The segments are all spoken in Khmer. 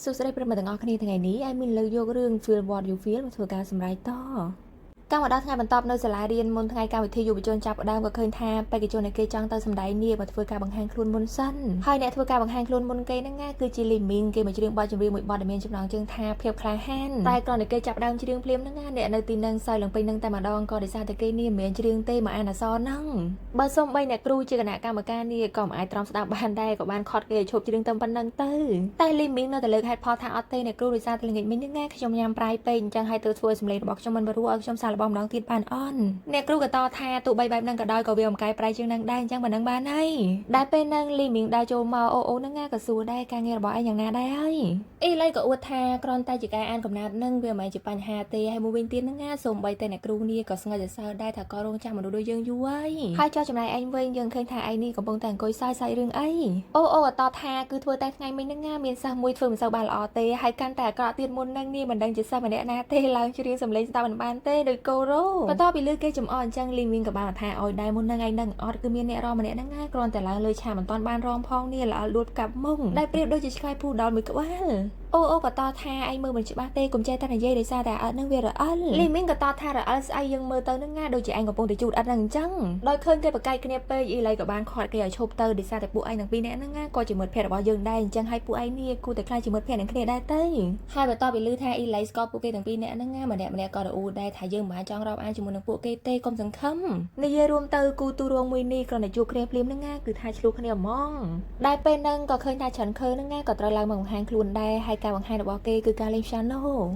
สุดท้ายประมาณต่างออกคณีทางไงนี้ไอ้มินเลยยกเรื่อง feel what you feel มาถือการสำไรต่อการวัดดาวทางบรรทบในสลายเรียนมนทางการวิทยุประจนจับดาวก็เคยทาไปกิจในเกจังเตอร์สำไรเนี่ยมาถือการบังคับคลุนบนสั้นให้เนี่ยถือการบังคับคลุนบนเกนั่งง่ายคือจิลิมิงเกมาจีเรื่องบอลจีเรื่องมวยบอลเดเมียนจำลองจึงทาเพียบคลายแฮนแต่ก่อนในเกจับดาวจีเรื่องเพลียมนั่งง่ายเนี่ยในตีนังใส่หลังไปนังแต่มาดองก็ได้ซาตะเกนี่เหมือนจีเรื่องเตมาอานาซอนนั่งบาส้มใบเนี่ยครูจีกันหน้ากรรมการนี่ก่อมไอตรอมสตาร์บ้านได้กับบ้านคอดเกยชบจีเรื่องตำปันนังเตอร์แต่ลิมิงเราแต่เลิกให้พอทางออเต้เนี่ยครูได้ซาตะลิงไม่นั่งง่ายขยมยามปลายเป็นจังให้ตัวช่วยสำเร็จบอกชมมันบรรลุเอาชมสารบอมน้องตีนปานอ้อนเนี่ยครูกับต่อทาตุใบใบนั่งกับดอยกับเวลมไกลปลายจึงนั่งได้จังบันนั่งบ้านให้ได้เป็นนั่งลิมิงได้โจมาโอนั่งง่ายกับซูได้การเงียบบอกไออย่างน่าได้ไอ้ไล่กับอวดทากรอนตาจิกายอ่านกับนานั่งเวลไม่จะปัญหาเตให้มูวินตีนนั่งง่ายส่งใบแต่เนี่ยครูนี่ก็สงบจะเศร้าได้ถ้าก็รงจังมันดูโดยยังยุ้ยให้เจ้าจำนายไอ้เวงยังเคยทาไอ้นี่กับปงแต่งก้อยใส่เรื่องไอ้โอต่อทาคือทัวแต่ไงไม่นั่งง่ายเมียนซามวยฝึกสาวบาลอเตให้การแต่กระเตียนมนนั่งนี่มันดังจะซามันเนี่ยนาเตล้างชื่อเรียนสำเร็จตาบันบานเตโดยโกโร่ก็ต่อไปเลือกเกจจำอ่อนจังลิมิงกับบาลทาออยได้มนนั่งไงนั่งออดคือเมียเนี่ยรอมันเนี่ยนั่งง่ายกรอนแต่ละเลยชามันตอนบ้านรองพองเนี่ยละลวดกับมุ่งได้เปรียบโดยจะใช้ผู้ดอนมือกับว่าโอกับต่อทาไอ้มือมันจะบ้าเต้กุมใจตั้งแต่เย่ได้ซาแต่นั่งเวรอันลิมิงกับต่อทาแต่ไอ้ยังมือเตอร์นั่งง่ายโดยจะไอ้กับปงติจูดอันนั่งจังโดยเคยปากไก่เนี่ยเปย์อีไรกับบ้านคอดก็อย่าชบเตอร์ได้ซาแต่ปูไอ้หนังปีเนี่ยนั่งง่ายก็จะเหมือนเพลว่ายังได้จังให้ปูไอ้เนี่ยกูแต่ใครจะเหมือนเพลหนังเคลียได้เต้ให้แบบต่อไปลื้อทาอีไรสกอปูเกหนังปีเนี่ยนั่งง่ายมันเนี่ยก็อูได้ถ่ายยังหมาจังเราไอ้จมูกหนังปูเกเต้กลมสังคมในเยรวมเตอร์กูตูรวงมือนี่ก็ในจูเคลียพลิมนั่งง่ายคือถ่ายชลูขเนี่ยมองได้เป็นนั่งก็เคยถ่ายฉันเคยนั่งง่ายก็ตระลังมังหางคลุนได้ให้การบังคับดอกเกคือการเล่นชาโน่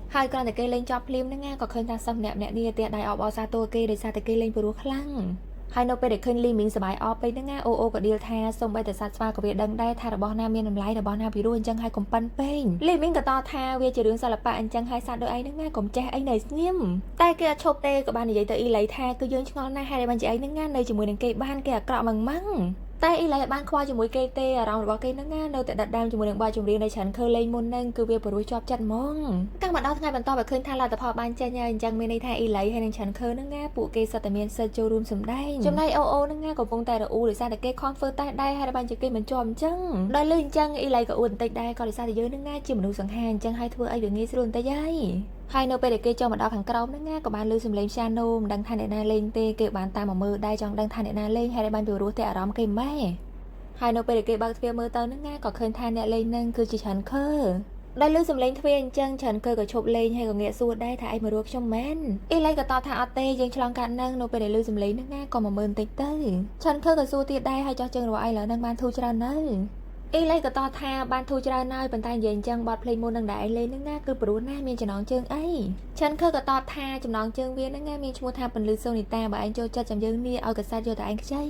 ให้การแต่เกเล่นจอบพลิมนั่งง่ายก็เคยถ่ายซ้ำเนี่ยนี่เตียได้ออกซาตัวเกได้ซาแต่เกเล่นไปรู้คลั่งให้นกไปเด็กขึ้นลิมิงสบายออฟไปนั่งง่ายโอกับเดียลแทส่งไปแต่สัตว์ฟ้ากับเวียดังได้ทาร์บอลนาเมียนน้ำลายแต่บอลนาพิรุณจังให้กลมปันเป้งลิมิงกับต่อทาเวียจะเรื่องสลับปะอันจังให้สัตว์โดยไอ้นั่งง่ายกลมแจไอ้ไหนเงียบแต่เกชบเตกับบ้านใหญ่แต่อีไหลแทก็ยืนชงอนหน้าให้ได้บรรจัยไอ้นั่งง่ายในจมูกหนังเกบ้านเกะเกาะมั่งแต่อีไรบ้านควายจมูกเกเตเราบอกเกนั่งง่ายเราแต่ดัดดำจมูกหนังบาจมูกเรียนในฉันเคยเล่นมุนนั่งคือเวียปรู้ชอบจัดมองกังบัดเอาทั้งไงบรรทอแบบขึ้นทาราแต่พอบ้านเจนยังจังไม่ในทาอีไรให้ในฉันเคยนั่งง่ายปูเกสตเมียนเซอร์จูรุมสมได้จำได้โอนั่งง่ายกับวงแต่ละอูหรือซาแต่เกคอนเฟิร์ตได้ให้บ้านจะเกเหมือนจอมจังได้ลื่นจังอีไรกับอุ่นติดได้ก็หรือซาแต่เยอะนั่งง่ายจิมดูสังหารจังให้ทัวร์ไอเดือดงี้สรุนแต่ยัยให้โนไปเด็กเกจอมาดาวขังกราวนั่งง่ายกับบ้านลือสมเลมชาโนมดังทันเดนาเลงเตเก็บบานตามหมอมือได้จังดังทันเดนาเลงให้ได้บ้านผิวรู้แต่อารมณ์เกมแม่ให้โนไปเด็กเกบางเทียมือเตอนั่งง่ายก็เคยทานเนี่ยเลงนั่งคือจิฉันเคอได้ลือสมเลงเทียนจังฉันเคยกับชบเลงให้กับเงี้ยสูดได้ถ่ายมารู้ชมแมนอีไรกับต่อทางอเตยังฉลองการนั่งโนไปเด็กลือสมเลงนั่งง่ายก็มาเมินติดเตอฉันเคยกับสูดติดได้ให้เจ้าจังว่าไอแล้วนั่งบ้านทูจราเนออีไรกับต่อทาบ้านทูจราเนอเป็นตาเย็นจังบอดเพลงมูนดังได้เลยนั่งง่ายคือปรุหน้ามีจำนองเจิงไอฉันเคยกับต่อทาจำนองเจิงเวียนนั่งง่ายมีชมูทาเป็นลือโซนิตาบ่ไอโจจัดจำยังนี่เอากับซาโจแต่ไอใช่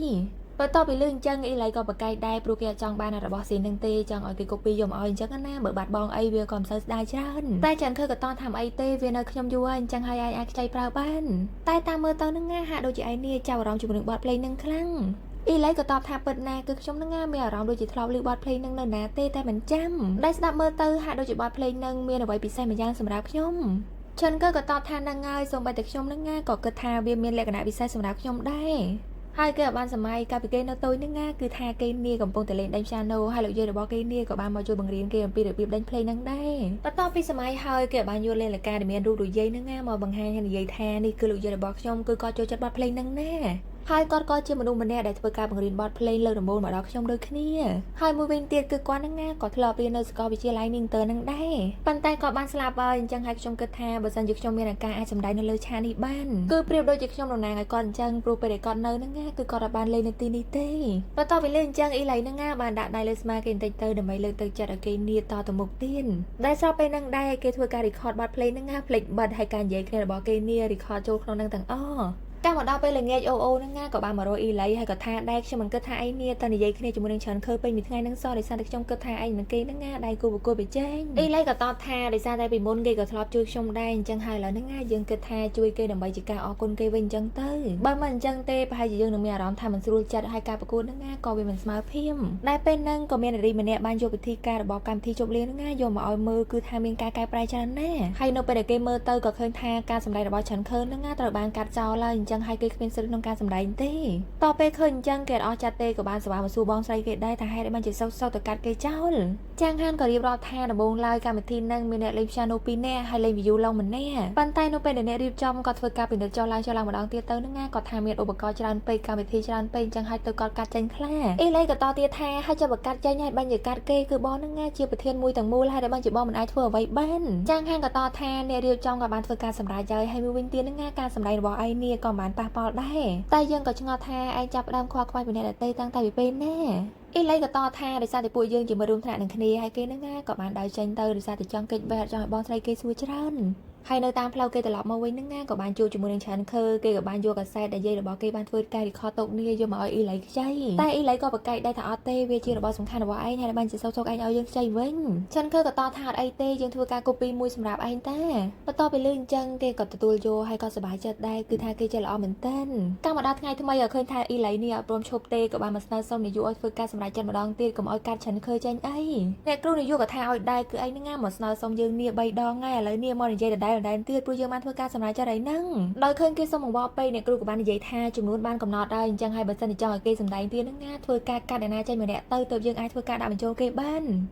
พอต่อไปเรื่องจังอีไรก็ปากไก่ได้โปรแกรมจังบ้านระบอบสีนังเตจังออยกิโกปียมออยจังกันหน้าเบิกบาดบองไอเวียก่อนเซิร์ชได้จันแต่ฉันเคยกับตอนทำไอเตเวียนขยมยวนจังไฮไอใจเปล่าบ้านแต่ตามเมื่อตอนนั่งง่าหาโดยจีไอเนี่ยเจ้าร้องจุดหนึ่งบอดเพลงนั่งคลั่งอีไรก็ตอบทางเปิดนาคือชมนั่งง่าเมียร้องโดยจีทลอบลือบอดเพลงนั่งเนินนาเตแต่เหมือนจำได้สดับเมื่อเตอร์หาโดยจีบอดเพลงนั่งเมียเอาไว้ปีใส่เหมือนย่างสำหรับชมฉันก็ตอบทานนั่งง่ายส่งไปแต่ชมนั่งง่ายก็กระทาเบียเมียนเล็กขนาดปีใส่สำหรับชมได้hai cái bạn sớm mai cà phê cây nó tôi nước nga cứ tha cây nia cầm bông từ lên đánh piano hai loại dây được bao cây nia của bạn mà chơi bằng riêng kia pi được đánh play năng đây và to pi sớm mai hai cái bạn vô lên là ca để mình đu đuổi dây nước nga mà bằng hai hay là dây tha đi cứ loại dây được bao trong cứ coi chơi chất bắt play năng nè hai con coi chơi mà đu mình nè để chơi ca bằng riêng bot play lơ đồng bồn mà đó trong đôi kia hai mươi bên tiền cứ quan năng nga có thợ piano score bị chia lại ninh tờ năng đây bàn tay có bạn slap ơi chẳng hai trong cơ tha và dần dứt trong miền là ca ai sớm đây nó lơ cha đi ban cứ priêu đôi dứt trong đầu nàng còn chẳng proไปđể con nơi năng nga cứ còn là ban lênในตีนิเต้พอต่อไปเรื่องจังอีไหลนั่งง่าบานดาได้เลยสมาเกนเตอร์เดี๋ยวไม่เลิกตึกจัดเกนเนียต่อตมุกตีนได้ชอบไปนั่งได้เกทัวร์การรีคอร์ดบัตเพลงนั่งง่าเพลงบัตให้การเย่เคยบอกเกนเนียรีคอร์ดโจคลองนั่งต่างอ้อการหมดดาวไปเลยเงี้ยโอนั่งง่ากับบานมาโรอีไหลให้กับท่าได้ช่างมันก็ท่าไอเนียตอนนี้เย่เคยจมูกนั่งฉันเคยไปมีทั้งไงนั่งซ้อในซาได้ช่องก็ท่าไอมันเกนั่งง่าได้กูบุกกูไปแจ้งอีไหลกับต่อท่าได้ซาได้ไปมุนเกกับทลอปช่วยช่องได้จังไฮแล้วนั่งง่ายังก็ท่าช่วยเกดับใบจิกาออกคนเกวินจังเตอร์บ้านมันจังเตไปให้ยังหนึ่งมีอารมณ์ทำมันสู้จัดให้การประกวดนั่งง่าก็เป็นมันสมาร์ทพิมได้เป็นนั่งก็มีอะไรมาเนี่ยบ้านโยกไปที่การบอกการที่จบเลี้ยงง่ายโยมมาเอามือคือทามีการกายปลายจันแน่ให้นกไปเด็กเกมเมอร์เตอร์ก็เคยทาการสำไรระบอบฉันเคยนั่งง่ายตระบานการเจ้าเลยจังให้เกย์เป็นสื่อของการสำไรเต้ต่อไปเคยจังเกตออจัดเตกับบ้านสว่างมาสู่บองไซเกตได้ทาให้ได้มันจะเศร้าแต่การเกย์เจ้า ចាងហានក៏រៀបរាប់ថាដំបូងឡើយកម្មវិធីនឹងមានអ្នកលេងព្យ៉ាណូ2នាក់ហើយលេងវីយូឡុងម្នាក់ប៉ុន្តែនៅពេលដែលអ្នករៀបចំក៏ធ្វើការពិនិត្យចុះឡើងម្ដងទៀតទៅនឹងណាគាត់ថាមានឧបករណ៍ច្រើនពេកកម្មវិធីច្រើនពេកអញ្ចឹងហើយទៅគាត់កាត់ចេញខ្លះអេឡេក៏តទៀតថាហើយចាំបើកាត់ចេញហើយបាញ់ជាកាត់គេគឺបងនឹងណាជាប្រធានមួយទាំងមូលហើយដែលបាញ់ជាបងមិនអាចធ្វើអ្វីបានចាងហានក៏តថាអ្នករៀបចំក៏បានធ្វើការសម្រេចហើយមួយវិញទៀតនឹងណាការសម្ដែងរបស់ឯនេះក៏បានប៉ះពាល់ដែរតែយើងក៏ឆ្ងល់ថាឯងចាប់ផ្ដើមខ្វល់ខ្វាយពីអ្នកដទៃតាំងតែពីពេលណាអ៊ីឡៃក៏តថាដោយសារតែពួកយើងជាមួយរួមថ្នាក់នឹងគ្នាហើយគេនឹងណាក៏បានដើរចេញទៅដោយសារតែចង់កិច្ចបែតចង់ឲ្យបងស្រីគេសួរច្រើនហើយនៅតាមផ្លូវគេត្រឡប់មកវិញនឹងណាក៏បានជួបជាមួយនឹងឆានខឺគេក៏បានយកកាសែតដែលយាយរបស់គេបានធ្វើការរីខតទុកនេះយកមកឲ្យអ៊ីឡៃខ្ចីតែអ៊ីឡៃក៏ប្រកែកដែរថាអត់ទេវាជារបស់សំខាន់របស់ឯងហើយបានជាសុកឯងឲ្យយើងខ្ចីវិញឆានខឺក៏តថាអត់អីទេយើងធ្វើការ copy មួយសម្រាប់ឯងតាបន្ទាប់ពីលឺអញ្ចឹងគេក៏ទទួលយកហើយក៏សប្បាយចិត្តដែរគឺថាគេចេះល្អមែនទែនកាលមកដល់ថ្ងៃថ្មីឲ្យឃើញថាអ៊ីឡៃនេះអត់ព្រមឈប់ទេក៏បានមកស្នើសុំនាយកឲ្យធ្វើការសម្រេចចិត្តម្ដងទៀតកុំឲ្យកាត់ឆានខឺចេញអីអ្នកគ្រូនាយកក៏ថាឲ្យដែរគឺឯងនឹងណាមកស្នើសុំយើងនេះ3ដងហើយឥឡូវនេះមកនិយាយដដែលទៀតព្រោះយើងបានធ្វើការសម្រេចចិត្តអីហ្នឹងដោយឃើញគេសុំបង្វល់ពេកអ្នកគ្រូក៏បាននិយាយថាចំនួនបានកំណត់ហើយអញ្ចឹងហើយបើសិនជាចង់ឲ្យគេសម្ដែងទៀតហ្នឹងណាធ្វើការកាត់ឯណាចេញម្នាក់ទៅយើងអាចធ្វើការដាក់បញ្ចូលគេបា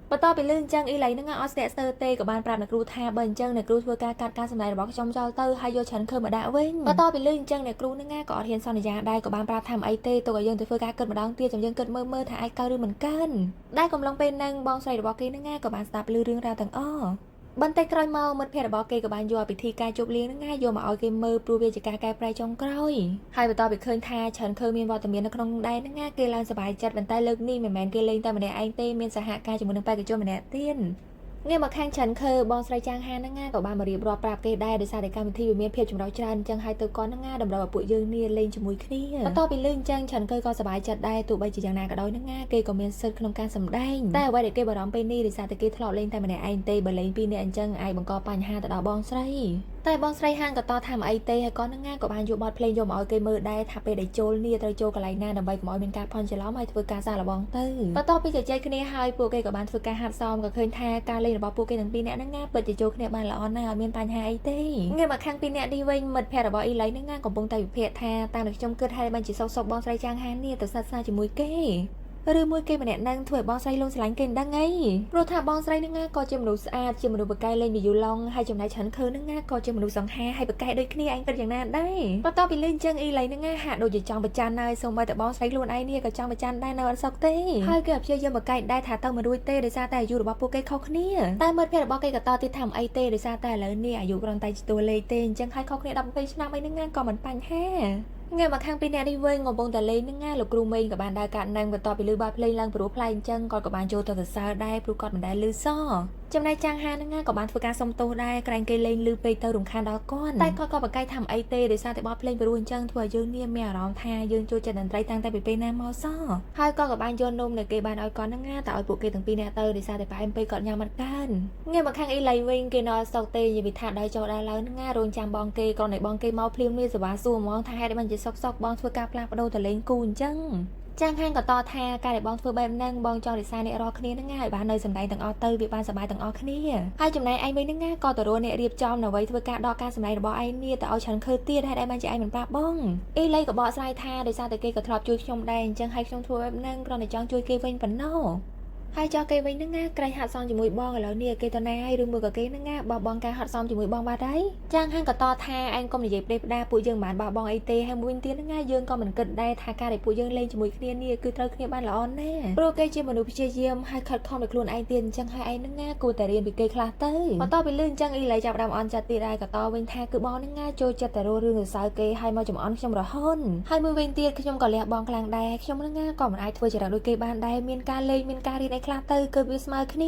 នបន្ទាប់ពីលឺអញ្ចឹងអ៊ីឡៃហ្នឹងអត់ស្ទាក់ស្ទើរទេក៏បានប្រាប់អ្នកគ្រូថាបើអញ្ចឹងអ្នកគ្រូធ្វើការកាត់ការសម្ដែងរបស់ខ្ញុំចោលទៅហើយយកឆានខឺមកដាក់វិញបន្ទាប់ពីលឺអញ្ចឹងអ្នកគ្រូហ្នឹងក៏អត់ហ៊ានសន្យាដែរក៏បានប្រាប់ថាមិនអីទេទុកឲ្យយើងទៅធ្វើការគិតម្ដងទៀតចាំយើងគិតមើលថាអាចកើតឬមិនកើតដែលកំឡុងពេលហ្នឹងបងស្រីរបស់គេហ្នឹងក៏បានស្ដាប់ឮរឿងរ៉ាវទាំងអស់បន្តិចក្រោយមកមិត្តភ័ក្តិរបស់គេក៏បានយកពិធីការជប់លៀងហ្នឹងយកមកឲ្យគេមើលព្រោះវាជាការកែប្រែចុងក្រោយហើយបន្ទាប់ពីឃើញថាឆានខឺមានវត្តមាននៅក្នុងដែរហ្នឹងគេឡើងសប្បាយចិត្តប៉ុន្តែលើកនេះមិនមែនគេលេងតែម្នាក់ឯងទេមានសហការជាមួយនឹងបេក្ខជនម្នាក់ទៀតងាកមកខាងឆានខឺបងស្រីចាងហានហ្នឹងក៏បានមករៀបរាប់ប្រាប់គេដែរដោយសារតែកម្មវិធីវាមានភាពចម្រុះច្រើនអញ្ចឹងហើយទៅគាត់ហ្នឹងតម្រូវឲ្យពួកយើងនេះលេងជាមួយគ្នាបន្ទាប់ពីលេងអញ្ចឹងឆានខឺក៏សប្បាយចិត្តដែរទោះបីជាយ៉ាងណាក៏ដោយហ្នឹងគេក៏មានសិទ្ធិក្នុងការសម្ដែងតែអ្វីដែលគេបារម្ភពេលនេះដោយសារតែគេធ្លាប់លេងតែម្នាក់ឯងទេបើលេងពីរនាក់អញ្ចឹងអាចបង្កបញ្ហាទៅដល់បងស្រីតែបងស្រីហានក៏តថាមិនអីទេហើយគាត់ហ្នឹងក៏បានយកបទភ្លេងយកមកឲ្យគេមើលដែរថាពេលដែលចូលនេះត្រូវចូលកន្លែងណាដើម្បីកុំឲ្យមានការផន់ច្រឡំហើយធ្វើការសាកល្បងទៅបន្ទាប់ពីជជែកគ្នាហើយពួកគេក៏បានធ្វើការហាត់សមក៏ឃើញថាការលេងរបស់ពួកគេទាំងពីរនាក់ហ្នឹងពិតជាចូលគ្នាបានល្អណាស់អត់មានបញ្ហាអីទេងាកមកខាងពីរនាក់នេះវិញមិត្តភ័ក្តិរបស់អ៊ីឡៃហ្នឹងកំពុងតែវិភាគថាតាមដែលខ្ញុំគិតហើយបានជាសុកបងស្រីចាងហាននេះទៅសិក្សាជាមួយគេឬមួយគេម្នាក់នឹងធ្វើឲ្យបងស្រីលងស្រឡាញ់គេមិនដឹងអីព្រោះថាបងស្រីនឹងក៏ជាមនុស្សស្អាតជាមនុស្សបកែលេងវីយូឡុងហើយចំណែកឆានខឺនឹងក៏ជាមនុស្សសង្ហាហើយបកែដូចគ្នាឯងគិតយ៉ាងណាដែរបន្ទាប់ពីលេងចឹងអ៊ីឡៃនឹងហាក់ដូចជាចង់ប្រច័ណ្ឌហើយសូម្បីតែបងស្រីខ្លួនឯងនេះក៏ចង់ប្រច័ណ្ឌដែរនៅអត់សុខទេហើយគេព្យាយាមបកែដែរថាទៅមិនរួចទេដោយសារតែអាយុរបស់ពួកគេខុសគ្នាតែមិត្តភ័ក្តិរបស់គេក៏តទៀតថាមិនអីទេដោយសារតែឥឡូវនេះអាយុគ្រាន់តែជាតួលេខទេអញ្ចឹងហើយខុសគ្នា12ឆ្នាំអីនឹងក៏មិនបញ្ហាងាកមកខាងពីអ្នកនេះវិញកំពុងតែលេងនឹងលោកគ្រូមេងក៏បានដើរកាត់នឹងបន្ទាប់ពីលឺបាត់ភ្លេងឡើងព្រោះផ្លែអញ្ចឹងគាត់ក៏បានចូលទៅសរសើរដែរព្រោះគាត់មិនដែលលឺសចំណែកចាងហានហ្នឹងក៏បានធ្វើការសុំទោសដែរក្រែងគេលេងលឺពេកទៅរំខានដល់គាត់តែគាត់ក៏បកកាយថាមិនអីទេដោយសារតែបទភ្លេងព្រោះអញ្ចឹងធ្វើឲ្យយើងមានអារម្មណ៍ថាយើងចូលចិត្តតន្ត្រីតាំងតែពីពេលណាមកសោះហើយគាត់ក៏បានយកនំដែលគេបានឲ្យគាត់ហ្នឹងតែឲ្យពួកគេទាំងពីរនាក់ទៅដោយសារតែផ្អែមពេកគាត់ញ៉ាំមិនកើតងាកមកខាងអ៊ីឡៃវិញគេនៅស្តុកទេនិយាយថាដើរចូលដើរឡើងហ្នឹងរងចាំបងគេគ្រាន់តែបងគេមកភ្លាមមានសេវាសួរហ្មងថាហេតុអីបានជាសុកបងធ្វើការផ្លាស់ប្ដូរទៅលេងគូអញ្ចឹងចាងហានក៏តថាការដែលបងធ្វើបែបហ្នឹងបងចង់រិះសាអ្នករាល់គ្នាហ្នឹងហើយបាននៅសម្ដែងទាំងអស់ទៅវាបានសប្បាយទាំងអស់គ្នាហើយចំណែកឯងវិញហ្នឹងក៏ទៅរកអ្នករៀបចំនៅវ័យធ្វើការដកការសម្ដែងរបស់ឯងនេះទៅឲ្យឆានខឺទៀតហើយឯងបានជាឯងមិនប្រាប់បងអ៊ីឡៃក៏បកស្រាយថាដោយសារតែគេក៏ធ្លាប់ជួយខ្ញុំដែរអញ្ចឹងហើយខ្ញុំធ្វើបែបហ្នឹងគ្រាន់តែចង់ជួយគេវិញប៉ុណ្ណោះហើយចោះគេវិញហ្នឹងក្រែងហាត់សមជាមួយបងឥឡូវនេះគេទៅណាហើយឬមួយក៏គេហ្នឹងបោះបង់ការហាត់សមជាមួយបងបាត់ហើយចាងហានក៏តថាឯងកុំនិយាយផ្ដេសផ្ដាពួកយើងមិនបានបោះបង់អីទេហើយមួយទៀតហ្នឹងយើងក៏មិនគិតដែរថាការដែលពួកយើងលេងជាមួយគ្នានេះគឺត្រូវគ្នាបានល្អណាស់ព្រោះគេជាមនុស្សព្យាយាមហើយខិតខំដោយខ្លួនឯងទៀតអញ្ចឹងហើយឯងហ្នឹងគួរតែរៀនពីគេខ្លះទៅបន្ទាប់ពីលឺអញ្ចឹងអ៊ីឡៃចាប់ដើមអន់ចិត្តទៀតដែរក៏តវិញថាគឺបងហ្នឹងចូលចិត្តតែរករឿងសរសើរគេហើយមកចំអន់ខ្ញុំរហូតហើយមួយវិញទៀតខ្ញុំក៏លះបង់ខ្លាំងដែរខ្ញុំហ្នឹងក៏មិនអាចធ្វើចរិតដូចគេបានដែរមានការលេងមានការរៀនអីខ្លះទៅគឺវាស្មើគ្នា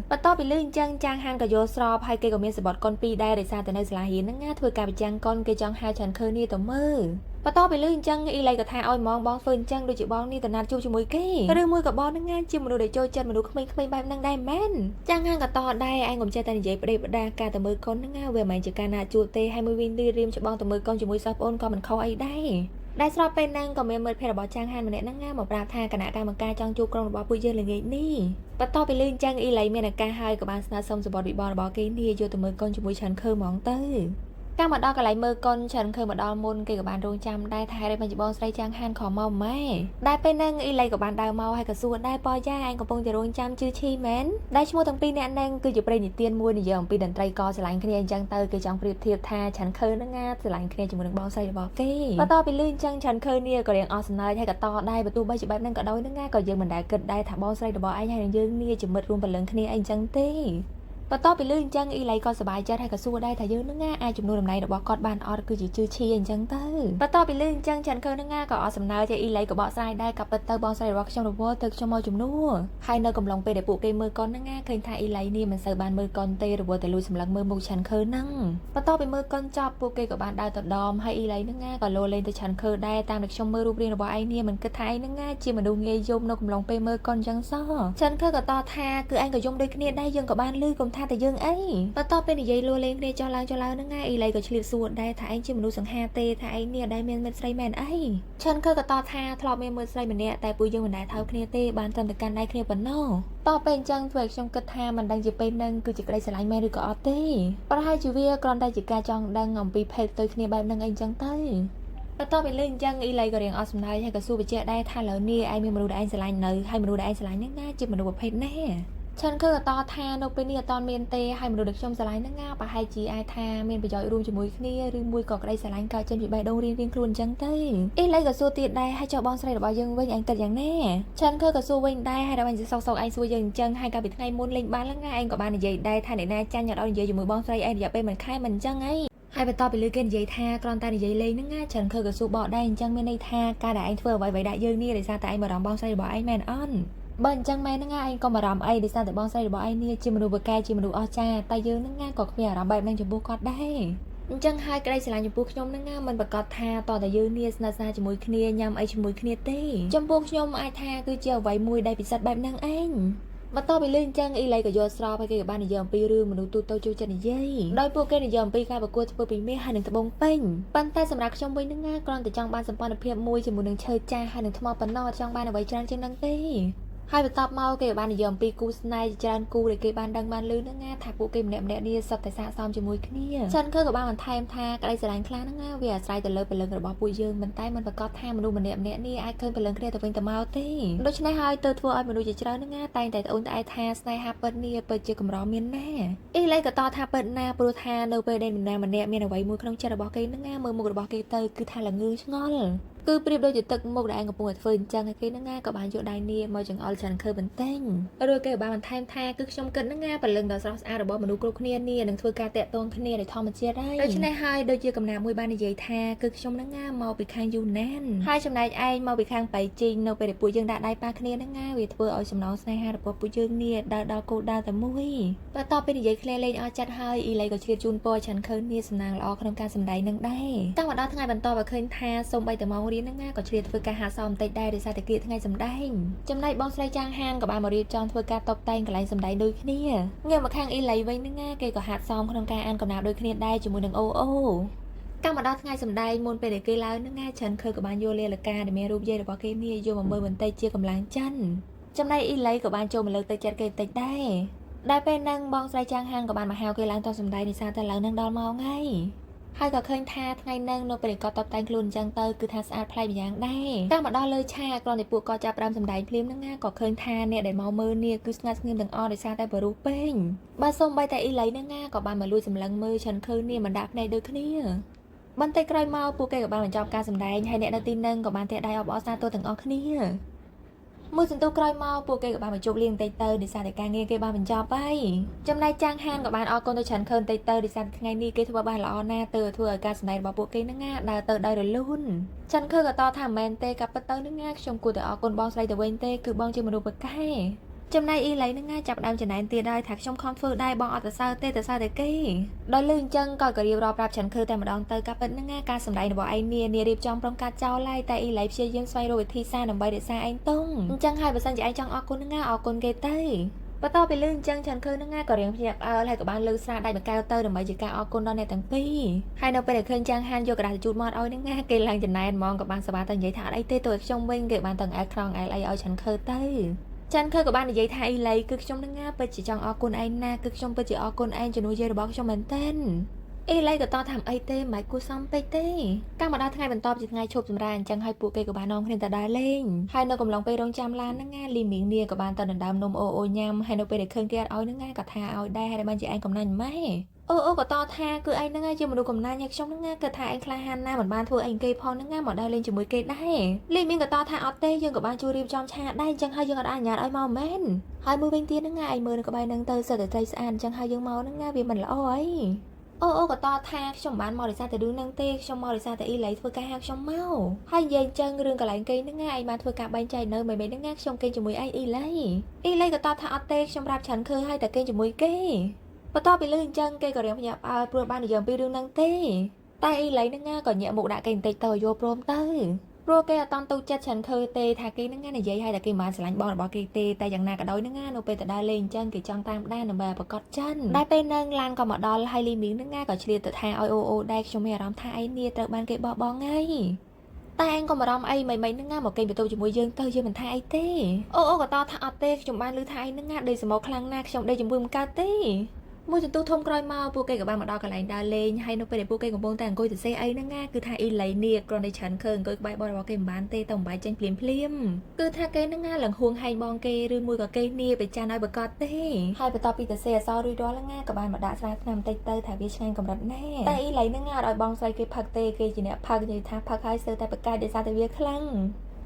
បន្ទាប់ពីលឺអញ្ចឹងចាងហានក៏យល់ស្របហើយគេក៏មានសបត់កុនពីរដែរដោយសារតែនៅសាលារៀនហ្នឹងធ្វើការប្រចាំកុនគេចង់ហៅឆានខឺនេះទៅមើលបន្ទាប់ពីលឺអញ្ចឹងអ៊ីឡៃក៏ថាឲ្យហ្មងបងធ្វើអញ្ចឹងដូចជាបងនេះទៅណាត់ជួបជាមួយគេឬមួយក៏បងហ្នឹងជាមនុស្សដែលចូលចិត្តមនុស្សក្មេងៗបែបហ្នឹងដែរមែនចាងហានក៏តដែរឯងកុំចេះតែនិយាយផ្ដេសផ្ដាការទៅមើលកុនហ្នឹងវាមិនមែនជាការណាត់ជួបទេហើយមួយវិញទៀតរៀមច្បងទៅមើលកុនជាមួយសិស្សប្អូនក៏មិនខុសអីដែរដែលស្របពេលហ្នឹងក៏មានមិត្តភ័ក្តិរបស់ចាងហានម្នាក់ហ្នឹងមកប្រាប់ថាគណៈកម្មការចង់ជួបក្រុមរបស់ពួកយើងល្ងាចនេះបន្ទាប់ពីលឺអញ្ចឹងអ៊ីឡៃមានឱកាសហើយក៏បានស្នើសុំសបត់វិបលរបស់គេនេះយកទៅមើលកុនជាមួយឆានខឺហ្មងទៅ កាលមកដល់កន្លែងមើលកុនច្រើនឃើញមកដល់មុនគេក៏បានរងចាំដែរថាហើយបញ្ចបងស្រីចាំងហានខំមកម៉ែដែលពេលហ្នឹងអ៊ីឡៃក៏បានដើរមកហើយក៏សួរដែរប៉យ៉ាអញកំពុងតែរងចាំជឿឈីមែនដែលឈ្មោះទាំងពីរអ្នកហ្នឹងគឺជាប្រិយនិទានមួយនិយាយអំពីតន្ត្រីកស្រឡាញ់គ្នាអញ្ចឹងទៅគេចង់ប្រៀបធៀបថាឆាន់ខើហ្នឹងណាស្រឡាញ់គ្នាជាមួយនឹងបងស្រីរបស់គេបន្តពីលឺអញ្ចឹងឆាន់ខើនេះក៏រៀងអស់សំណើចហើយក៏តដែរបើទោះបីជាបែបហ្នឹងក៏ដោយហ្នឹងណាក៏យើងមិនដែលគិតដែរថាបងស្រីរបស់ឯងហើយនឹងយើងនេះជាមិត្តរួមព្រលឹងគ្នាអីអញ្ចឹងទេបន្ទាប់ពីលឺអញ្ចឹងអ៊ីឡៃក៏សប្បាយចិត្តហើយក៏សួរដែរថាយើងនឹងណាអាចជំនួសតំណែងរបស់គាត់បានអត់គឺជាជឿឈីអញ្ចឹងទៅបន្ទាប់ពីលឺអញ្ចឹងឆាន់ខើនឹងណាក៏អត់សំណើចអ៊ីឡៃក៏បកស្រាយដែរក៏ពិតទៅបងស្រីរបស់ខ្ញុំរវល់ទៅខ្ញុំមកជំនួសហើយនៅកំឡុងពេលដែលពួកគេមើលកុននឹងណាឃើញថាអ៊ីឡៃនេះមិនសូវបានមើលកុនទេរវល់តែលួចសម្លឹងមើលមុខឆាន់ខើហ្នឹងបន្ទាប់ពីមើលកុនចប់ពួកគេក៏បានដើរទៅដមហើយអ៊ីឡៃនឹងណាក៏លោលេងទៅឆាន់ខើដែរតាមដែលខ្ញុំមើលរូបរាងរបស់ឯងនេះមិនគិតថាឯងនឹងណាជាមនុស្សងាយយំនៅកំឡុងពេលមើលកុនអញ្ចឹងសោះឆាន់ខើក៏តថាគឺឯងក៏យំដូចគ្នាដែរយើងក៏បានលឺកុំថាតែយើងអីបន្ទាប់ពេលនិយាយលួលេងគ្នាចោះឡើងហ្នឹងណាអ៊ីឡៃក៏ឆ្លៀតសួរដែរថាឯងជាមនុស្សសង្ហាទេថាឯងនេះដែលមានមិត្តស្រីមែនអីឆាន់ខើក៏តថាធ្លាប់មានមិត្តស្រីម្នាក់តែពួកយើងមិនដែលថោកគ្នាទេបានត្រឹមតែកាន់ដៃគ្នាប៉ុណ្ណោះតទៅពេលអញ្ចឹងធ្វើឲ្យខ្ញុំគិតថាមិនដឹងជាពេលហ្នឹងគឺជាក្តីស្រឡាញ់មែនឬក៏អត់ទេប្រហែលជាវាគ្រាន់តែជាការចង់ដឹងអំពីភេទផ្ទុយគ្នាបែបហ្នឹងអីអញ្ចឹងទៅបន្ទាប់ពីលឺអញ្ចឹងអ៊ីឡៃក៏រៀងអត់សំណើចហើយក៏សួរបញ្ជាក់ដែរថាឥឡូវនេះឯងមានមនុស្សដែលឯងស្រឡាញ់នៅហើយមនុស្សដែលឯងស្រឡាញ់ហ្នឹងណាជាមនុស្សប្រភេទណាឆាន់ខើក៏តថានៅពេលនេះអត់មានទេហើយមនុស្សដែលខ្ញុំស្រឡាញ់ហ្នឹងណាប្រហែលជាអាចថាមានប្រយោជន៍រួមជាមួយគ្នាឬមួយក៏ក្តីស្រឡាញ់កើតចេញពីបេះដូងរៀងៗខ្លួនអញ្ចឹងទៅអ៊ីឡៃក៏សួរទៀតដែរហើយចុះបងស្រីរបស់យើងវិញឯងគិតយ៉ាងណាឆាន់ខើក៏សួរវិញដែរហើយដល់អញសោកឯងសួរយើងអញ្ចឹងហើយកាលពីថ្ងៃមុនលេងបានហ្នឹងណាឯងក៏បាននិយាយដែរថាអ្នកណាចាញ់អត់ឲ្យនិយាយជាមួយបងស្រីឯងរយៈពេល1ខែមិនអញ្ចឹងអីហើយបន្ទាប់ពីលើគេនិយាយថាគ្រាន់តែនិយាយលេងហ្នឹងណាឆាន់ខើក៏សួរបកដែរអញ្ចឹងមានន័យថាការដែលឯងធ្វើអ្វីៗដាក់យើងនេះដោយសារតែឯងបារម្ភបងស្រីរបស់ឯងមែនអត់បើអញ្ចឹងមែនហ្នឹងឯងក៏បារម្ភអីដោយសារតែបងស្រីរបស់ឯងនេះជាមនុស្សបកែជាមនុស្សអស្ចារ្យតែយើងហ្នឹងណាក៏គ្មានអារម្មណ៍បែបហ្នឹងចំពោះគាត់ដែរអញ្ចឹងហើយក្តីស្រឡាញ់ចំពោះខ្ញុំហ្នឹងណាមិនប្រកាសថាតតែយើងនេះស្និទ្ធស្នាលជាមួយគ្នាញ៉ាំអីជាមួយគ្នាទេចំពោះខ្ញុំអាចថាគឺជាអ្វីមួយដែលពិសិដ្ឋបែបហ្នឹងឯងបន្ទាប់ពីលឺអញ្ចឹងអ៊ីឡៃក៏យល់ស្របហើយគេក៏បាននិយាយអំពីរឿងមនុស្សទូទៅចូលចិត្តនិយាយដោយពួកគេនិយាយអំពីការប្រកួតធ្វើពីមាសហើយនឹងត្បូងពេញប៉ុន្តែសម្រាប់ខ្ញុំវិញហ្នឹងណាគ្រាន់តែចង់បានសម្ព័ន្ធភាពមួយជាមួយនឹងឈើចាស់ហើយនឹងថ្មប៉ុណ្ណោះចង់បានអ្វីច្រើនជាងហ្នឹងទេហើយបន្ទាប់មកគេបាននិយាយអំពីគូស្នេហ៍ជាច្រើនគូដែលគេបានដឹងបានលឺហ្នឹងណាថាពួកគេម្នាក់ៗនេះសុទ្ធតែស័ក្តិសមជាមួយគ្នាចិនខើក៏បានបន្ថែមថាក្តីស្រឡាញ់ខ្លាំងហ្នឹងណាវាអាស្រ័យទៅលើពលឹងរបស់ពួកយើងមិនតែមិនប្រកាសថាមនុស្សម្នាក់ៗនេះអាចឃើញពលឹងគ្នាទៅវិញទៅមកទេដូច្នេះហើយទៅធ្វើឲ្យមនុស្សជាច្រើនហ្នឹងណាតែងតែត្អូញត្អែថាស្នេហាពិតនេះពិតជាកម្រមានណាអ៊ីឡៃក៏តថាពិតណាព្រោះថានៅពេលដែលម្នាក់ម្នាក់មានអ្វីមួយក្នុងចិត្តរបស់គេហ្នឹងណាមើលមុខរបស់គេទៅគឺថាល្ងឺឆ្ងល់គឺប្រៀបដូចជាទឹកមុខដែលឯងកំពុងតែធ្វើអញ្ចឹងហើយគេហ្នឹងណាក៏បានយកដៃនេះមកចង្អុលច្រើនខើបន្តិចរួចគេក៏បានបន្ថែមថាគឺខ្ញុំគិតហ្នឹងណាពលឹងដ៏ស្រស់ស្អាតរបស់មនុស្សគ្រប់គ្នានេះនឹងធ្វើការតាក់ទងគ្នាដោយធម្មជាតិហើយដូច្នេះហើយដូចជាកំណាព្យមួយបាននិយាយថាគឺខ្ញុំហ្នឹងណាមកពីខាងយូណានហើយចំណែកឯងមកពីខាងប៉ៃជីងនៅពេលដែលពួកយើងដាក់ដៃប៉ះគ្នាហ្នឹងណាវាធ្វើឲ្យចំណងស្នេហារបស់ពួកយើងនេះដើរដល់គោលដៅតែមួយបន្ទាប់ពីនិយាយគ្នាលេងអស់ចិត្តហើយអ៊ីឡៃក៏ឆ្លៀតជូនពរឆាន់ខើនេះសំណាងល្អក្នុងការសម្ដែងនឹងដែរតាំងមកដល់ថ្ងៃបន្តមកឃើញថាសូម្បីតែមករៀនហ្នឹងណាក៏ឆ្លៀតធ្វើការហាត់សមបន្តិចដែរដោយសារតែគៀកថ្ងៃសម្ដែងចំណែកបងស្រីចាងហានក៏បានមករៀបចំធ្វើការតុបតែងកន្លែងសម្ដែងដូចគ្នាងាកមកខាងអ៊ីឡៃវិញហ្នឹងណាគេក៏ហាត់សមក្នុងការអានកំណាព្យដូចគ្នាដែរជាមួយនឹងអូកាលមកដល់ថ្ងៃសម្ដែងមុនពេលដែលគេឡើងហ្នឹងណាឆាន់ខើក៏បានយកលេខលកាដែលមានរូបយាយរបស់គេនេះយកមកមើលបន្តិចជាកម្លាំងចិនចំណែកអ៊ីឡៃក៏បានចូលមកលើកទឹកចិត្តគេបន្តិចដែរពេលហ្នឹងបងស្រីចាងហានក៏បានមកហៅគេឡើងតសម្ដែងដោយសារតែឡើងនឹងដល់ម៉ោងហើយក៏ឃើញថាថ្ងៃហ្នឹងនៅពេលគាត់តុបតែងខ្លួនអញ្ចឹងទៅគឺថាស្អាតប្លែកម្យ៉ាងដែរតែមកដល់លើឆាកគ្រាន់តែពួកគាត់ចាប់ផ្ដើមសម្ដែងភ្លាមហ្នឹងណាក៏ឃើញថាអ្នកដែលមកមើលនេះគឺស្ងាត់ស្ងៀមទាំងអស់ដោយសារតែបរុសពេញបើសូម្បីតែអ៊ីឡៃហ្នឹងណាក៏បានមកលួចសម្លឹងមើលឆាន់ខើនេះមិនដាក់ភ្នែកដូចគ្នាបន្តិចក្រោយមកពួកគេក៏បានបញ្ចប់ការសម្ដែងហើយអ្នកនៅទីហ្នឹងក៏បានទះដៃអបអរសាទរទាំងអស់គ្នាមួយសន្ទុះក្រោយមកពួកគេក៏បានបញ្ចប់លៀងបន្តិចទៅដោយសារតែការងារគេបានបញ្ចប់ហើយចំណែកចាងហានក៏បានអរគុណទៅឆាន់ខើបន្តិចទៅដោយសារថ្ងៃនេះគេធ្វើបានល្អណាស់ទៅធ្វើឲ្យការសម្ដែងរបស់ពួកគេហ្នឹងណាដើរទៅដោយរលូនឆាន់ខើក៏តថាមិនមែនទេក៏ពិតទៅហ្នឹងណាខ្ញុំគួរតែអរគុណបងស្រីទៅវិញទេគឺបងជាមនុស្សបកែចំណែកអ៊ីឡៃហ្នឹងណាចាប់ដើមចំណែនទៀតហើយថាខ្ញុំខំធ្វើដែរបងអត់ទៅសើទេទៅសើតែគេដល់លឺអញ្ចឹងក៏រៀបរាប់ប្រាប់ឆាន់ខើតែម្ដងទៅការពិតហ្នឹងណាការសម្ដែងរបស់ឯងនេះរៀបចំប្រំកាត់ចោលហើយតែអ៊ីឡៃព្យាយាមស្វែងរកវិធីសាស្ត្រដើម្បីរក្សាឯងតុងអញ្ចឹងហើយបើសិនជាឯងចង់អរគុណហ្នឹងណាអរគុណគេទៅបន្ទាប់ពីលឺអញ្ចឹងឆាន់ខើហ្នឹងណាក៏រៀងភ្ញាក់ផ្អើលហើយក៏បានលើកស្រាដៃមកកៅទៅដើម្បីជាការអរគុណដល់អ្នកទាំងពីរហើយនៅពេលដែលឃើញចាងហានយកក្រាស់ជូតមាត់ឲ្យហ្នឹងណាគេឡើងចំណែនហ្មងក៏បានសប្បាយតែនិយាយថាអត់អីទេទៅឲ្យខ្ញុំវិញគេបានទាំងអែលក្រងអែលអីឲ្យឆាន់ខើទៅចាន់ខើក៏បាននិយាយថាអ៊ីឡៃគឺខ្ញុំនឹងណាពិតជាចង់អរគុណឯងណាគឺខ្ញុំពិតជាអរគុណឯងជំនួសយាយរបស់ខ្ញុំមែនទែនអ អីឡៃក៏តថាំអីទេមិនគួសំពេកទេកាលមកដល់ថ្ងៃបន្ទាប់ជាថ្ងៃឈប់សម្រាកអញ្ចឹងឲ្យពួកគេក៏បាននាំគ្នាទៅដើរលេងហើយនៅកំឡុងពេលរងចាំឡានហ្នឹងណាលីមីងនីក៏បានទៅដណ្ដើមនំអូញ៉ាំហើយនៅពេលដែលឃើញគេអត់ឲ្យហ្នឹងណាក៏ថាឲ្យដែរហើយបានជាឯងកំណាញ់ម៉ែអូក៏តថាគឺឯងហ្នឹងជាមនុស្សកំណាញ់ហើយខ្ញុំហ្នឹងគឺថាឯងក្លាហានណាមិនបានធ្វើអីគេផងហ្នឹងណាមកដើរលេងជាមួយគេដែរលីមីងក៏តថាអត់ទេយើងក៏បានជួយរៀបចំឆាដែរអញ្ចឹងហើយយើងអត់អនុញ្ញាតឲ្យមកមែនហើយមួយវិញទៀតហ្នឹងណាឯងមើលនៅក្បែរហ្នឹងទៅសិតតែត្រីស្អាតអញ្ចឹងហើយយើងមកហ្នឹងណាវាមិនល្អអីអូក៏តថាខ្ញុំបានមករិសាតែរឿងហ្នឹងទេខ្ញុំមករិសាតែអ៊ីឡៃធ្វើការហៅខ្ញុំមកហើយនិយាយអញ្ចឹងរឿងកន្លែងគេហ្នឹងឯងបានធ្វើការបែងចែកនៅមិនហ្នឹងណាខ្ញុំគេជាមួយឯងអ៊ីឡៃក៏តថាអត់ទេខ្ញុំប្រាប់ច្រើនឃើញហើយតែគេជាមួយគេបន្ទាប់ពីលឺអញ្ចឹងគេក៏រៀងភ្ញាក់ផ្អើលព្រោះបាននិយាយពីរឿងហ្នឹងទេតែអ៊ីឡៃហ្នឹងណាក៏ញាក់មុខដាក់គេបន្តិចទៅយកព្រមទៅព្រោះគេអត់តន់ទូចិត្តច្រើនឃើញទេថាគេហ្នឹងណានិយាយឲ្យតែគេមិនស្រឡាញ់បងរបស់គេទេតែយ៉ាងណាក៏ដោយហ្នឹងណានៅពេលទៅដើរលេងអញ្ចឹងគេចង់តាមដានដើម្បីប្រកាសចិនតែពេលហ្នឹងឡានក៏មកដល់ហើយលីមីងហ្នឹងណាក៏ឆ្លៀតទៅថាឲ្យអូដែរខ្ញុំមានអារម្មណ៍ថាឯនេះត្រូវបានគេបោះបង់ហើយតែឯងក៏បារម្ភអីមិនហ្នឹងណាមកគេបន្ទោជាមួយយើងទៅយើងមិនថាអីទេអូក៏តថាអត់ទេខ្ញុំបានឮថាឯងហ្នឹងណាដេកសមុខខ្លាំងណាស់ខ្ញុំដេកជាមួយមិនកើតទេមួយទទូធំក្រោយមកពួកគេក៏បានមកដល់កន្លែងដើរលេងហើយនៅពេលដែលពួកគេកំពុងតែអង្គុយសរសេរអីហ្នឹងណាគឺថាអ៊ីឡៃនេះគ្រាន់តែច្រើនឃើញអង្គុយក្បែរបោះរបស់គេមិនបានទេតែបំបាយចេញភ្លាមគឺថាគេហ្នឹងណាឡើងហួងហែងបងគេឬមួយក៏គេនេះទៅចានឲ្យបកតទេហើយបន្ទាប់ពីសរសេរអក្សររួចរាល់ហ្នឹងណាក៏បានមកដាក់ស្រាឆ្នាំបន្តិចទៅថាវាឆ្ងាញ់កម្រិតណាតែអ៊ីឡៃហ្នឹងណាអត់ឲ្យបងស្រីគេផឹកទេគេជាអ្នកផឹកនិយាយថាផឹកហើយស្ទើរតែបកាយដោយសារតែវាខ្លាំ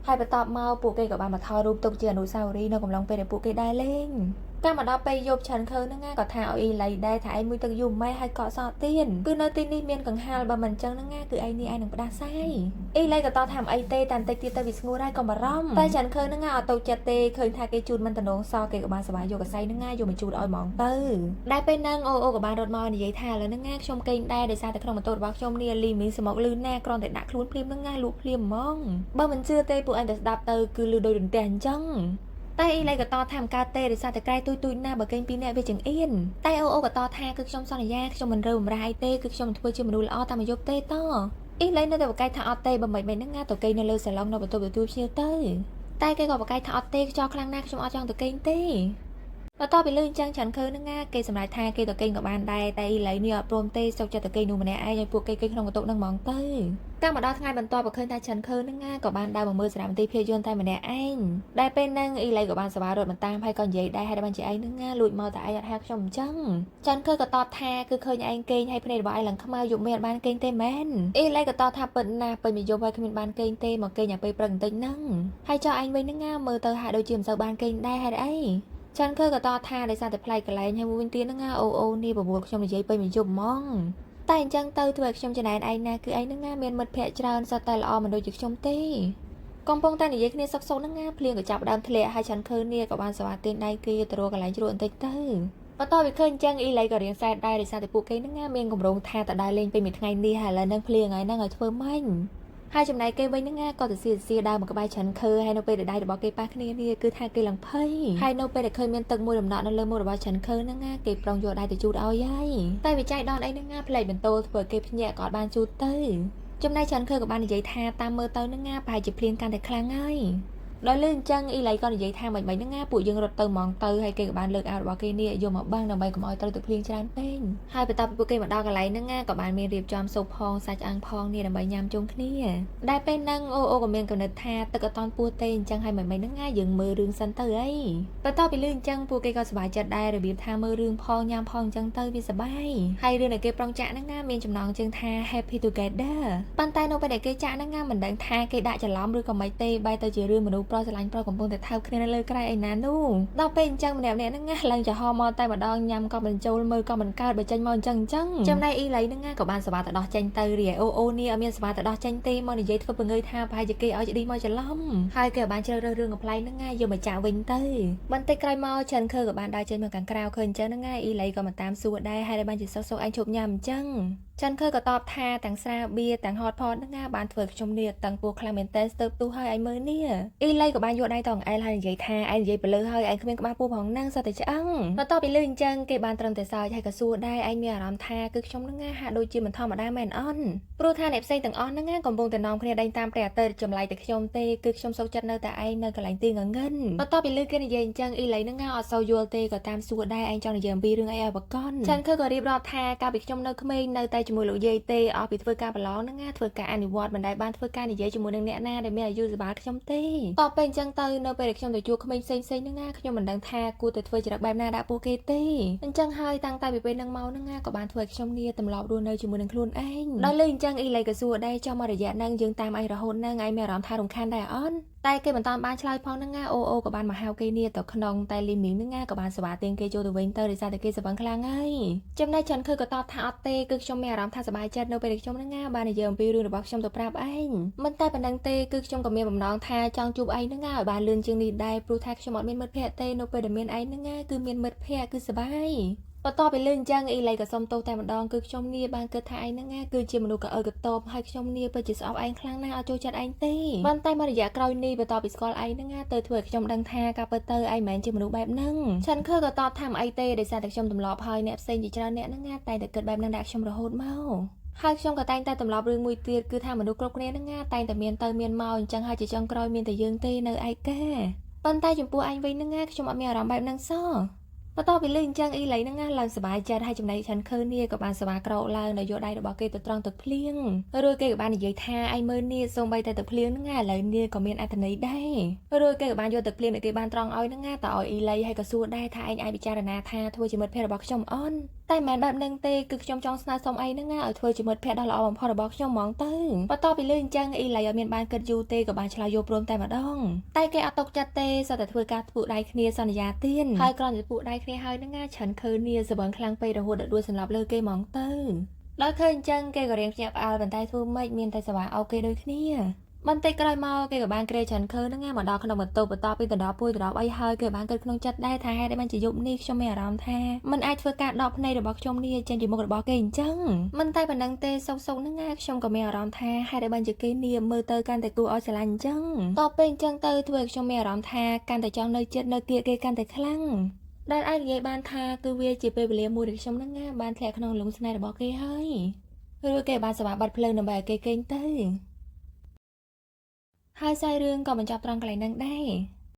ងហើយបន្ទាប់មកពួកគេក៏បានមកថតរូបទុកជាអនុស្សាវរីយ៍នៅកំឡុងពេលដែលពួកគេដើរលេងកាលមកដល់ពេលយប់ច្រើនឃើញហ្នឹងណាក៏ថាឲ្យអ៊ីឡៃដែរថាឯងមួយទឹកយូរម៉ែហើយកក់សក់ទៀនគឺនៅទីនេះមានកង្ហាលបើមិនអញ្ចឹងហ្នឹងណាគឺឯងនេះឯងនឹងផ្ដាសាយអ៊ីឡៃក៏តថាអីទេតែបន្តិចទៀតទៅវាស្ងួតហើយក៏បារម្ភតែច្រើនឃើញហ្នឹងណាអត់ទៅចិត្តទេឃើញថាគេជូនមិនតំណងសគេក៏បានសប្បាយយកកសៃហ្នឹងណាយកមកជូនឲ្យហ្មងទៅដែលពេលហ្នឹងអូក៏បានរត់មកនិយាយថាឥឡូវហ្នឹងណាខ្ញុំកេងដែរដោយសារតែក្នុងម៉ូតូរបស់ខ្ញុំនេះលីមីងសមុកលឺណាគ្រាន់តែដាក់ខ្លួនភ្លាមហ្នឹងណាលក់ភ្លាមហ្មងបើមិនជឿទេពួកឯងទៅស្ដាប់ទៅគឺលឺដូចរន្ទះអញ្ចឹងតែអ៊ីឡៃក៏តថាមិនកើតទេដោយសារតែក្រែទុយណាបើគេពីរនាក់វាចង្អៀនតែអូក៏តថាគឺខ្ញុំសន្យាខ្ញុំមិនរើបំរាយទេគឺខ្ញុំធ្វើជាមនុស្សល្អតាមមកយប់ទេតអ៊ីឡៃនៅតែបកកាយថាអត់ទេបើមិនហ្នឹងណាទៅគេនៅលើសាឡុងនៅបន្ទប់ទទួលភ្ញៀវទៅតែគេក៏បកកាយថាអត់ទេខ្យល់ខ្លាំងណាស់ខ្ញុំអត់ចង់ទៅគេទេបន្ទាប់ពីលឺអញ្ចឹងច្រើនឃើញហ្នឹងណាគេសម្រេចថាគេទៅគេក៏បានដែរតែអ៊ីឡៃនេះអត់ព្រមទេសុកចិត្តទៅគេនោះម្នាក់ឯងឲ្យពួកគេគេក្នុងបន្ទប់ហ្នឹងហ្មងទៅកាលមកដល់ថ្ងៃបន្ទាប់ក៏ឃើញថាច្រើនឃើញហ្នឹងណាក៏បានដើរមកមើលសារមន្ទីរភាពយន្តតែម្នាក់ឯងដែលពេលហ្នឹងអ៊ីឡៃក៏បានសប្បាយរត់មកតាមហើយក៏និយាយដែរហើយបានជាឯងហ្នឹងណាលួចមកតែឯងអត់ហៅខ្ញុំអញ្ចឹងច្រើនឃើញក៏តបថាគឺឃើញឯងគេងហើយភ្នែករបស់ឯងឡើងខ្មៅយប់មានអត់បានគេងទេមែនអ៊ីឡៃក៏តបថាពិតណាស់ពេញមួយយប់ហើយគ្មានបានគេងទេមកគេងអាពេលព្រឹកបន្តិចហ្នឹងហើយចុះឯងវិញហ្នឹងណាមើលទៅហាក់ដូចជាមិនសូវបានគេងដែរហេតុអីចាន់ឃើក៏តថាដោយសារតែផ្លៃកន្លែងហើយមួយវិញទៀតហ្នឹងណាអូនេះបបួលខ្ញុំនិយាយពេញមួយយប់ហ្មងតែអញ្ចឹងទៅធ្វើឲ្យខ្ញុំចំណែនឯងណាគឺឯងហ្នឹងណាមានមិត្តភក្តិច្រើនសុទ្ធតែល្អមិនដូចជាខ្ញុំទេកំពុងតែនិយាយគ្នាសុកហ្នឹងណាភ្លៀងក៏ចាប់ដើមធ្លាក់ហើយចាន់ឃើនេះក៏បានសវ៉ាទៀនដៃគេទៅរកកន្លែងជ្រក់បន្តិចទៅបន្ទាប់ពីឃើញអញ្ចឹងអ៊ីឡៃក៏រៀងសែតដែរដោយសារតែពួកគេហ្នឹងណាមានកម្រងថាតដើរលេងពេញមួយថ្ងៃនេះហើយឥឡូវហ្នឹងភ្លៀងហើយហ្នឹងឲ្យធ្វើម៉េចហើយចំណែកគេវិញហ្នឹងក៏ទៅសៀដើរមកក្បែរច្រើនឃើហើយនៅពេលដែលដៃរបស់គេប៉ះគ្នានេះគឺថាគេឡើងភ័យហើយនៅពេលដែលឃើញមានទឹកមួយដំណក់នៅលើមុខរបស់ច្រើនឃើហ្នឹងគេប្រងយកដៃទៅជូតឲ្យហើយតែវិច័យដនអីហ្នឹងផ្លេចបន្ទោធ្វើគេភ្ញាក់ក៏អត់បានជូតទៅចំណែកច្រើនឃើក៏បាននិយាយថាតាមមើលទៅហ្នឹងប្រហែលជាភ្លៀងកាន់តែខ្លាំងហើយដល់លឿនអញ្ចឹងអ៊ីឡៃក៏និយាយថាមិនហ្នឹងពួកយើងរត់ទៅហ្មងទៅហើយគេក៏បានលើកអាវរបស់គេនេះយកមកបាំងដើម្បីកុំឲ្យត្រូវទឹកភ្លៀងច្រើនពេកហើយបន្ទាប់ពីពួកគេមកដល់កន្លែងហ្នឹងក៏បានមានរៀបចំស៊ុបផងសាច់ឆ្អឹងផងនេះដើម្បីញ៉ាំជុំគ្នាដែលពេលហ្នឹងអូក៏មានកំណត់ថាទឹកអត់តន់ពោះទេអញ្ចឹងហើយមិនហ្នឹងយើងមើលរឿងសិនទៅអីបន្ទាប់ពីលឿនអញ្ចឹងពួកគេក៏សប្បាយចិត្តដែររបៀបថាមើលរឿងផងញ៉ាំផងអញ្ចឹងទៅវាសប្បាយហើយរឿងដែលគេប្រងចាក់ហ្នឹងមានចំណងជើងថា Happy Together ប៉ុន្តែនៅពេលដែលគេចាក់ហ្នឹងមិនដឹងថាគេដាក់ច្រឡំឬក៏មិនទេបែរទៅជារឿងមនុស្សប្រុសស្រឡាញ់ប្រុសកំពុងតែថើបគ្នានៅលើក្រែឯណានោះដល់ពេលអញ្ចឹងម្នាក់ហ្នឹងឡើងចំហមកតែម្ដងញ៉ាំក៏បញ្ចូលមើលក៏មិនកើតបើចេញមកអញ្ចឹងចំណែកអ៊ីឡៃហ្នឹងក៏បានសវ៉ាទៅដោះចេញទៅរីអូនេះអត់មានសវ៉ាទៅដោះចេញទេមកនិយាយធ្វើបង្ើយថាប្រហែលជាគេឲ្យច្ឌីមកច្រឡំហើយគេក៏បានជ្រើសរើសរឿងកំ pl ៃហ្នឹងយកមកចាក់វិញទៅបន្តិចក្រោយមកចិនខឺក៏បានដើរចេញមកខាងក្រៅឃើញអញ្ចឹងហ្នឹងអ៊ីឡៃក៏មកតាមសួរដែរហើយបានជាសុកឯងជប់ញ៉ាំអញ្ចឹងចិនខឺក៏តបថាទាំងស្រាបៀទាំងហតផតហ្នឹងបានធ្វើខ្ញុំនេះតាំងពោះខ្លាំងមែនតើស្ទើបទូហើយឯងមើលនេះអ៊ីឡៃ lấy của bạn vô đây toàn ai là vậy tha ai vậy bự lư hơi anh không biết các bạn bằng năng sao tại chăng nó to bị lươn chân cái bàn trần tại sao hay cả xua đây anh mi làm tha cứ trong nó nga hạ đôi chim mình thò mà đa mền on pro tha nẹp xây từng on nó nga còn vùng từ nòng kia đây tam bè tơ chầm lại từ trong tê cứ trong sâu chân nơi tại ai nơi cái lạnh tiên ở ngân nó to bị lươn kia này dày chân y lấy nó nga ở sâu vô tê còn tam xua đây anh cho này giờ bi rương ai bà con chân khơi còn đi đo tha cao bị trong nơi không ai nơi tay chùm mùi lụa dây tê ở bị phơi cao bà ló nó nga phơi cả anh vọt mình đại ban phơi cao này dây chùm mùi nâng nẹt na để mẹ dư bà trong têต่อเป็นจังเตอร์เนไปเด็กชมตัวจูเขาไม่เซ็งเซ็งนึงง่าขยมเหมือนดังทากูแต่เฟื่อจะรักแบบนาดาโปเกตี้อันจังไฮตั้งใจไปเป็นนางเมานึงง่ากับบ้านเฟื่อชมเนี่ยตำลอบดูเนยจูมือนังคลุนเองได้เลยจังอีไรกับสัวได้เจ้ามาระยะนั่งยืนตามไอระหดนั่งไอแม่ร้อนทารำคาญได้อ้อนแต่เกมันตอนบ้านชายพองนึงง่าโอกับบ้านมาฮาวเกเนี่ยต่อขนมแต่ลิมิงนึงง่ากับบ้านสวัสดิ์เตียงเกโจตัวเวนเตอร์ได้ซาตะเกสบังคลางไงจำได้ฉันเคยกับตอบทาออเต้คือชมแม่ร้อนทาสบายใจเนไปเด็กชมนึงง่าบ้านในเยิมปีเรื่องระบบชมตัวปราบเองมันแต่เป็นดังเต้คือชมกับเมียผมน้องทาจองจูบไอนึงง่าบ้านเรือนจึงดีได้ปลูทักชมอดเมียนมืดแพะเต้เนไปเดเมียนไอนึงง่าคือเมียนมืดแพะคือสบายพอต่อไปเรื่องจังอีไรกับสมโตแต่มันดองคือชมเนี่ยบางเกิดทายนั่งง่ายคือเจียมนูกับกับโตให้ชมเนี่ยไปจิตเอาไอ้ครั้งหน้าเอาโจจัดไอ้ตีบ้านใต้มาระยะกลอยนี่ไปต่อไปสกอลไอ้นั่งง่ายเตยถวยชมดังทากับเตยไอ้แมนเจียมนูแบบนั่งฉันเคยกับตอบทำไอ้เต้ได้สาแต่ชมตำลอบพายเนี่ยเซนจิจราเนี่ยนั่งง่ายแต่เกิดแบบนั่งดักชมระหดเมาให้ชมกับแต่ตำลอบเรื่องมวยเตียคือทำมนุษย์กรกเนี่ยนั่งง่ายแต่เมียนเตยเมียนเมาจังให้จิจังกลอยเมียนแต่ยืนตีในไอ้แก่บ้านใต้ชมปูไอ้ไว้นั่งง่ายชมเอาเมียรำแบบนั่งซ้อพอต่อไปเรื่องจังอีไหลนั่งงานหลังสบายใจให้จำได้ฉันเคยเนี่ยกับบ้านสบายเกราลางในโยได้ดอกเกยตัวตรองตึกเพลียงเรือเกยกับบ้านใหญ่ท่าไอเมอร์เนี่ยทรงใบแต่ตึกเพลียงนั่งงานไหลเนี่ยก็เมียนอัตนัยได้เรือเกยกับบ้านโยตึกเพลียงในเกยบ้านตรองอ้อยนั่งงานต่ออ้อยอีไหลให้กระสู้ได้ท่าไอพิจารณาท่าทัวร์จิมดเพลบอกชมอ้อนแต่แมนแบบนึงเตกึกชมจองสนาสมไอนั่งงานทัวร์จิมดเพลดอลอมพอระบอกชมมองตื้อพอต่อไปเรื่องจังอีไหลเมียนบ้านเกิดยูเตกับบ้านชลายโยปรมแต่มาดองแต่เกยเอาตกจัดเตสแต่ทัวร์การปุได้เคลียสัญญาเตี้ยนให้กรอนจะปุได้เคลียให้นั่งงานฉันเคยเนี่ยสบังคลังไประหัวด้วยสำหรับเลิกเกยมองเตอร์แล้วเคยจังเกยก็เรียงจับเอาบันไดทั่วไม่เมียนไตสว่างเอาเกยโดยเนี่ยมันเตะกลายมาเกี่ยวกับบ้านเกย์ฉันเคยนั่งงานมาดอกขนมตัวปตอปีแต่ดอกปุยแต่ดอกไอ้เฮยเกี่ยวกับบ้านเกิดขนมจัดได้ทายให้ได้มันจะยุบนี่ชมไม่รำแท้มันไอเฟื่อการดอกในดอกชมนี่เจนจีมกดบอกเก่งจังมันไตบันดังเตะทรงนั่งงานชมกับไม่รำแท้ให้ได้มันจะกินเนี่ยมือเตยกันแต่กูเอาสลันจังต่อเป็นจังเตยถวยชมไม่รำแท้กันแต่จองเนยเจ็ดเนยเกย์กันแต่คลั่งด้านไอ้ใหญ่บ้านทาคือเวียจีไปเลี้ยมูเด็กชมนั่งงานบ้านแถขนมหลงสนายดอกเกย์ให้เรือเกย์บ้านสว่างบัดเพลิงนำแบบเกย์เก่งเตยhai sai rương còn mình chọc trăng cái này đang đây